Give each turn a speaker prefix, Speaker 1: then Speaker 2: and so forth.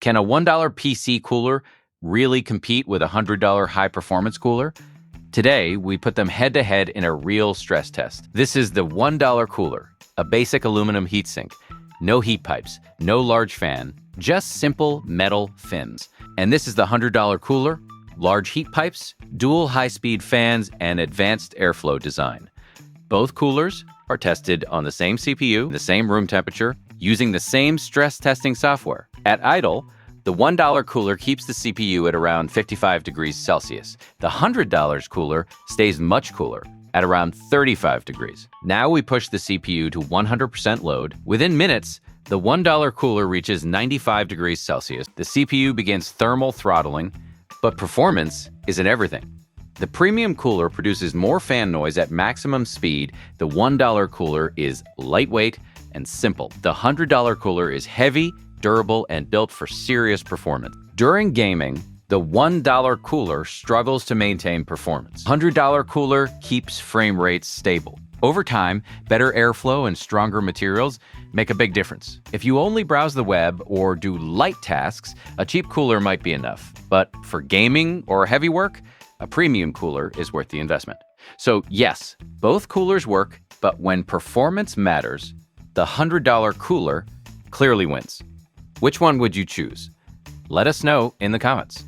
Speaker 1: Can a $1 PC cooler really compete with a $100 high-performance cooler? Today, we put them head-to-head in a real stress test. This is the $1 cooler, a basic aluminum heatsink. No heat pipes, no large fan, just simple metal fins. And this is the $100 cooler, large heat pipes, dual high-speed fans, and advanced airflow design. Both coolers are tested on the same CPU, the same room temperature, using the same stress testing software. At idle, the $1 cooler keeps the CPU at around 55 degrees Celsius. The $100 cooler stays much cooler, at around 35 degrees. Now we push the CPU to 100% load. Within minutes, the $1 cooler reaches 95 degrees Celsius. The CPU begins thermal throttling, but performance isn't everything. The premium cooler produces more fan noise at maximum speed. The $1 cooler is lightweight and simple. The $100 cooler is heavy, durable, and built for serious performance. During gaming, the $1 cooler struggles to maintain performance. $100 cooler keeps frame rates stable. Over time, better airflow and stronger materials make a big difference. If you only browse the web or do light tasks, a cheap cooler might be enough. But for gaming or heavy work, a premium cooler is worth the investment. So yes, both coolers work, but when performance matters, the $100 cooler clearly wins. Which one would you choose? Let us know in the comments.